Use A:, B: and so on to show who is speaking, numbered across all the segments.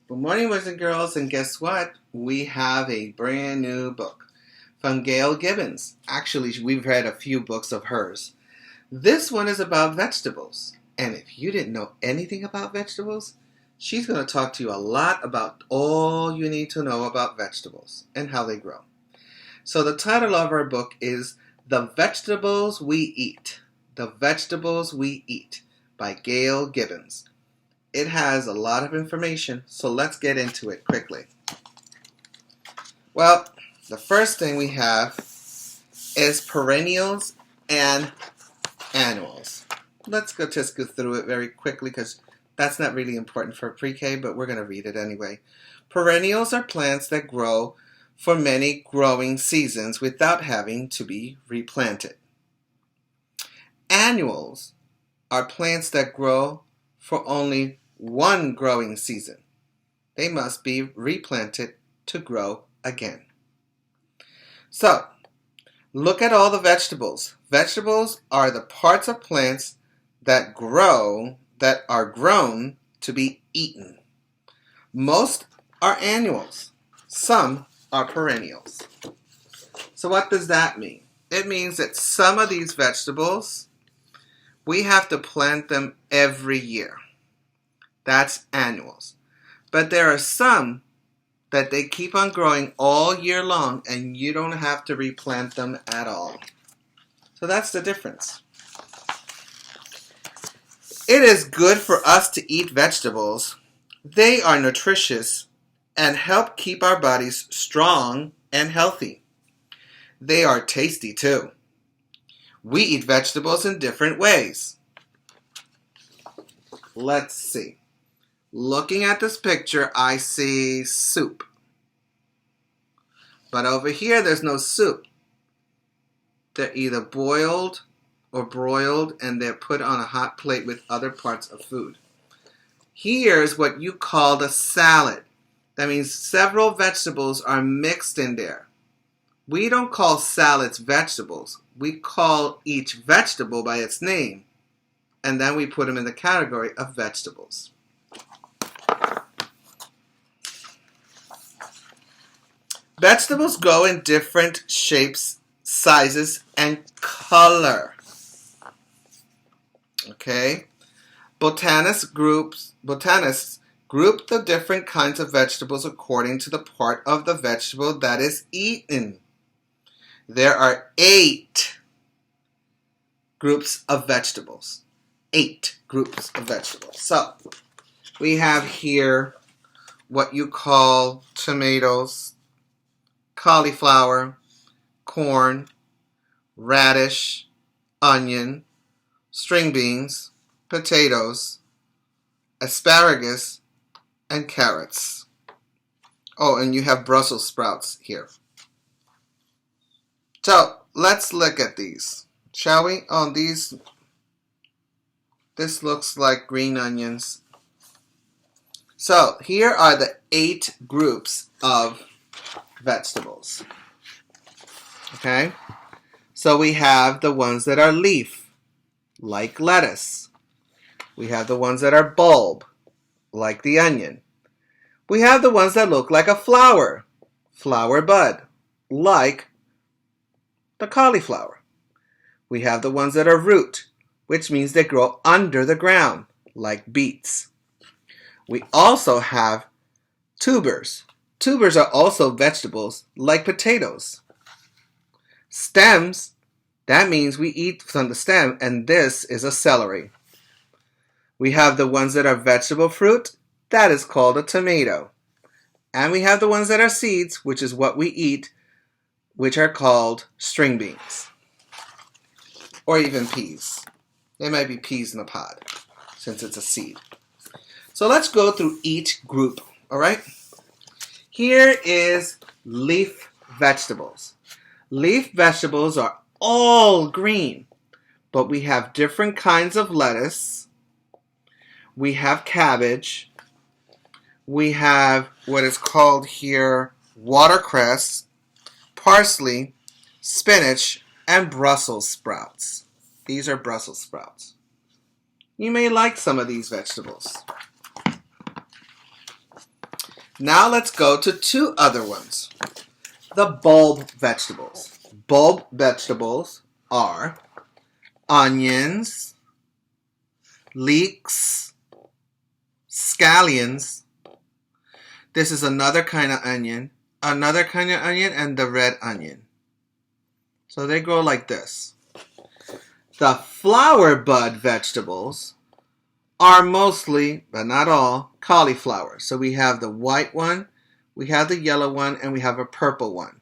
A: Good morning, boys and girls, and guess what? We have a brand new book from Gail Gibbons. Actually, we've read a few books of hers. This one is about vegetables, and if you didn't know anything about vegetables, she's going to talk to you a lot about all you need to know about vegetables and how they grow. So the title of our book is The Vegetables We Eat. The Vegetables We Eat by Gail Gibbons. It has a lot of information, so let's get into it quickly. Well, the first thing we have is perennials and animals. Let's just go through it very quickly because that's not really important for pre-K, but we're going to read it anyway. Perennials are plants that grow for many growing seasons without having to be replanted. Annuals are plants that grow for only one growing season. They must be replanted to grow again. So, look at all the vegetables. Vegetables are the parts of plants that are grown to be eaten. Most are annuals. Some are perennials. So what does that mean? It means that some of these vegetables, we have to plant them every year. That's annuals. But there are some that they keep on growing all year long and you don't have to replant them at all. So that's the difference. It is good for us to eat vegetables. They are nutritious and help keep our bodies strong and healthy. They are tasty too. We eat vegetables in different ways. Let's see. Looking at this picture, I see soup. But over here, there's no soup. They're either boiled or broiled, and they're put on a hot plate with other parts of food. Here's what you call a salad. That means several vegetables are mixed in there. We don't call salads vegetables. We call each vegetable by its name, and then we put them in the category of vegetables. Vegetables grow in different shapes, sizes, and color. Okay? Botanists group the different kinds of vegetables according to the part of the vegetable that is eaten. There are 8 groups of vegetables. 8 groups of vegetables. So, we have here what you call tomatoes, cauliflower, corn, radish, onion, string beans, potatoes, asparagus, and carrots. Oh, and you have Brussels sprouts here. So, let's look at these, shall we? On these, this looks like green onions. So, here are the 8 groups of vegetables. Okay? So we have the ones that are leaf, like lettuce. We have the ones that are bulb, like the onion. We have the ones that look like a flower bud, like the cauliflower. We have the ones that are root, which means they grow under the ground, like beets. We also have tubers. Tubers are also vegetables, like potatoes. Stems, that means we eat from the stem, and this is a celery. We have the ones that are vegetable fruit, that is called a tomato. And we have the ones that are seeds, which is what we eat, which are called string beans. Or even peas. They might be peas in a pod, since it's a seed. So let's go through each group, all right? Here is leaf vegetables. Leaf vegetables are all green, but we have different kinds of lettuce. We have cabbage. We have what is called here watercress, parsley, spinach, and Brussels sprouts. These are Brussels sprouts. You may like some of these vegetables. Now let's go to two other ones. The bulb vegetables. Bulb vegetables are onions, leeks, scallions. This is another kind of onion, and the red onion. So they grow like this. The flower bud vegetables are mostly, but not all, cauliflower. So we have the white one, we have the yellow one, and we have a purple one.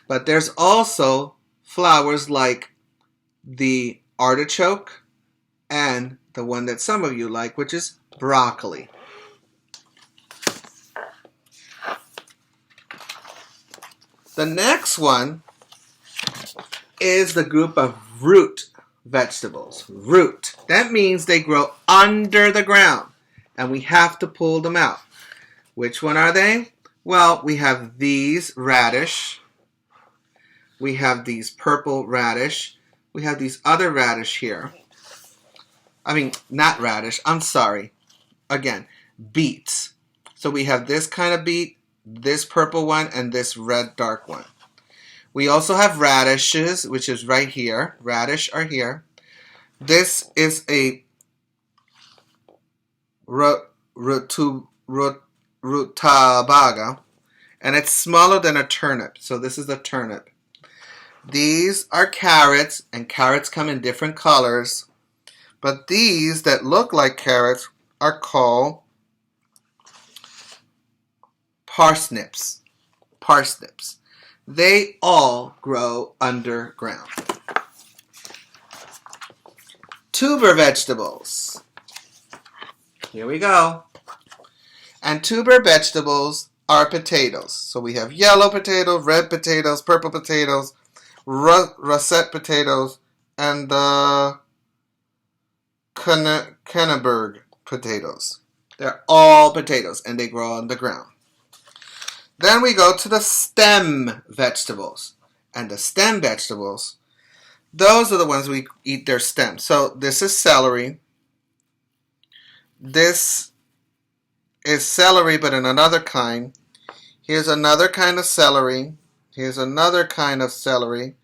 A: But there's also flowers like the artichoke and the one that some of you like, which is broccoli. The next one is the group of root vegetables. Root. That means they grow under the ground, and we have to pull them out. Which one are they? Well, we have these radish. We have these purple radish. We have these other radish here. I mean, not radish. I'm sorry. Again, beets. So we have this kind of beet, this purple one, and this red dark one. We also have radishes, which is right here. Radish are here. This is a rutabaga, and it's smaller than a turnip. So this is a turnip. These are carrots, and carrots come in different colors. But these that look like carrots are called parsnips. Parsnips. They all grow underground. Tuber vegetables. Here we go. And tuber vegetables are potatoes. So we have yellow potatoes, red potatoes, purple potatoes, russet potatoes, and the Kenneberg potatoes. They're all potatoes, and they grow on the ground. Then we go to the stem vegetables. And the stem vegetables, those are the ones we eat their stems. So this is celery. This is celery, but in another kind. Here's another kind of celery. Here's another kind of celery.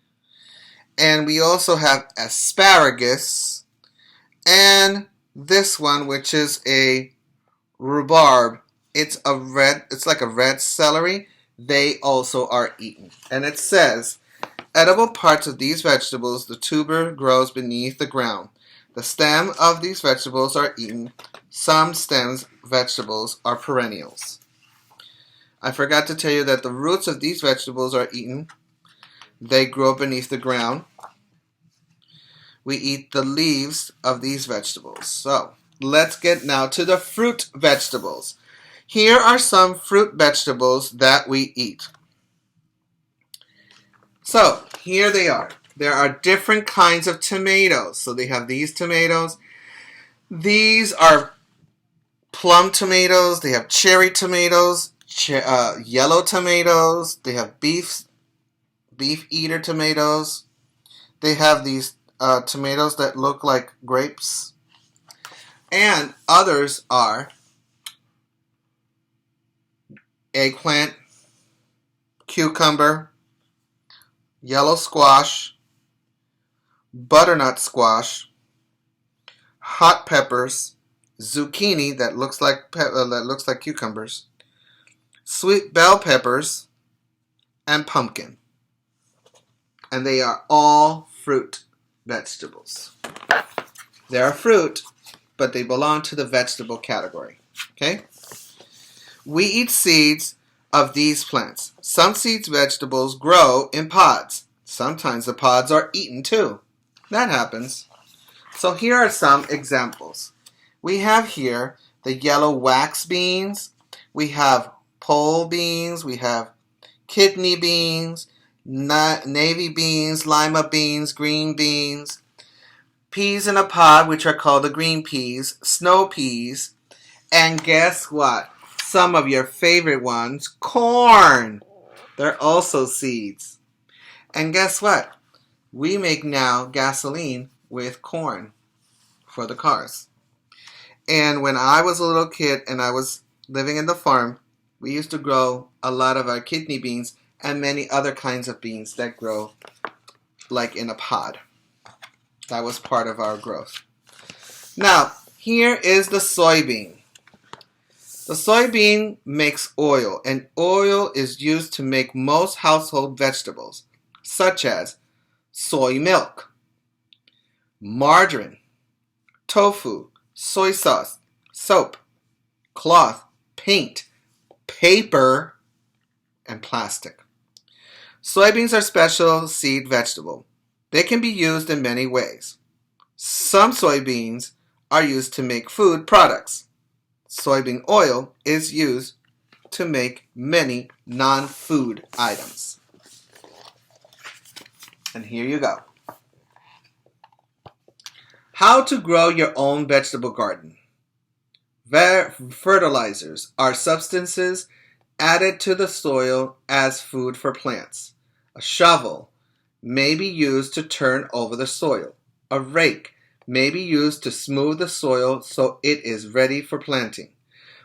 A: And we also have asparagus. And this one, which is a rhubarb. It's like a red celery. They also are eaten. And it says, edible parts of these vegetables, the tuber grows beneath the ground. The stem of these vegetables are eaten. Some stems vegetables are perennials. I forgot to tell you that the roots of these vegetables are eaten. They grow beneath the ground. We eat the leaves of these vegetables. So, let's get now to the fruit vegetables. Here are some fruit vegetables that we eat. So, here they are. There are different kinds of tomatoes. So they have these tomatoes. These are plum tomatoes. They have cherry tomatoes, yellow tomatoes. They have beef eater tomatoes. They have these tomatoes that look like grapes. And others are eggplant, cucumber, yellow squash, butternut squash, hot peppers, zucchini that looks like cucumbers, sweet bell peppers, and pumpkin. And they are all fruit vegetables. They are fruit, but they belong to the vegetable category. Okay? We eat seeds of these plants. Some seeds vegetables grow in pods. Sometimes the pods are eaten too. That happens. So here are some examples. We have here the yellow wax beans. We have pole beans. We have kidney beans, navy beans, lima beans, green beans, peas in a pod, which are called the green peas, snow peas, and guess what? Some of your favorite ones, corn. They're also seeds. And guess what? We make now gasoline with corn for the cars. And when I was a little kid and I was living in the farm, We used to grow a lot of our kidney beans and many other kinds of beans that grow like in a pod. That was part of our growth. Now, here is the soybean. The soybean makes oil, and oil is used to make most household vegetables, such as soy milk, margarine, tofu, soy sauce, soap, cloth, paint, paper, and plastic. Soybeans are special seed vegetable. They can be used in many ways. Some soybeans are used to make food products. Soybean oil is used to make many non-food items. And here you go. How to grow your own vegetable garden. Fertilizers are substances added to the soil as food for plants. A shovel may be used to turn over the soil. A rake may be used to smooth the soil so it is ready for planting.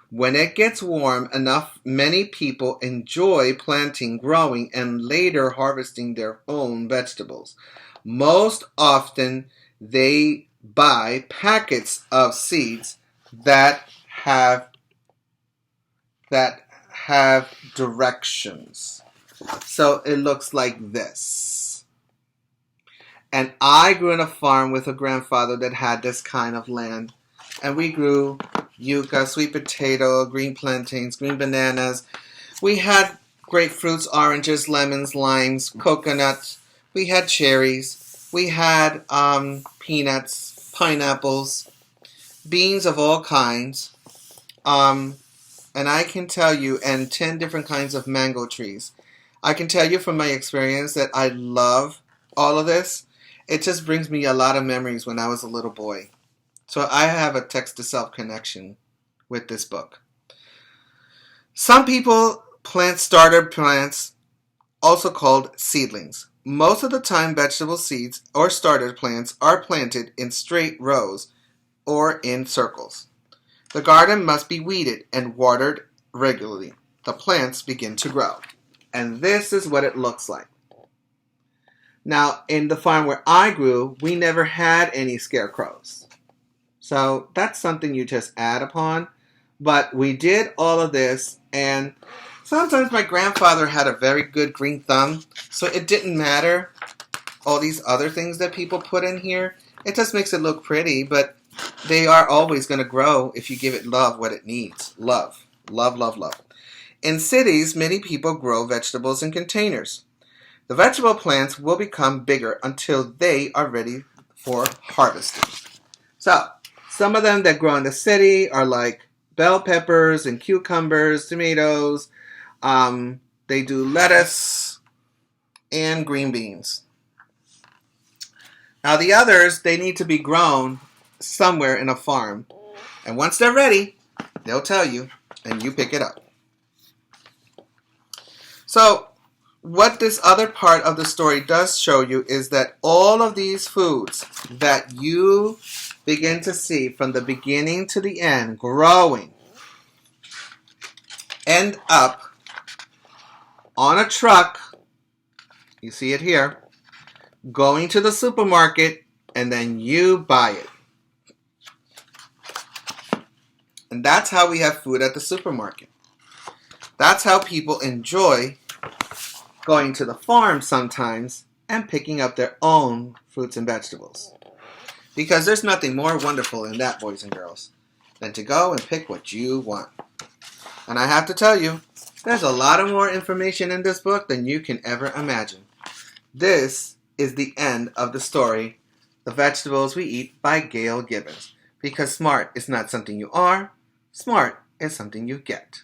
A: When it gets warm enough, many people enjoy planting, growing, and later harvesting their own vegetables. Most often, they buy packets of seeds that have directions. So it looks like this. And I grew in a farm with a grandfather that had this kind of land. And we grew yucca, sweet potato, green plantains, green bananas. We had grapefruits, oranges, lemons, limes, coconuts. We had cherries. We had peanuts, pineapples, beans of all kinds. And I can tell you, and 10 different kinds of mango trees. I can tell you from my experience that I love all of this. It just brings me a lot of memories when I was a little boy. So I have a text-to-self connection with this book. Some people plant starter plants, also called seedlings. Most of the time, vegetable seeds or starter plants are planted in straight rows or in circles. The garden must be weeded and watered regularly. The plants begin to grow. And this is what it looks like. Now, in the farm where I grew, we never had any scarecrows. So that's something you just add upon. But we did all of this, and sometimes my grandfather had a very good green thumb, so it didn't matter all these other things that people put in here. It just makes it look pretty, but they are always going to grow if you give it love what it needs. Love. Love, love, love. In cities, many people grow vegetables in containers. The vegetable plants will become bigger until they are ready for harvesting. So, some of them that grow in the city are like bell peppers and cucumbers, tomatoes. They do lettuce and green beans. Now the others, they need to be grown somewhere in a farm. And once they're ready, they'll tell you and you pick it up. So what this other part of the story does show you is that all of these foods that you begin to see from the beginning to the end growing end up on a truck, you see it here, going to the supermarket, and then you buy it. And that's how we have food at the supermarket. That's how people enjoy going to the farm sometimes and picking up their own fruits and vegetables. Because there's nothing more wonderful than that, boys and girls, than to go and pick what you want. And I have to tell you, there's a lot of more information in this book than you can ever imagine. This is the end of the story, The Vegetables We Eat by Gail Gibbons. Because smart is not something you are, smart is something you get.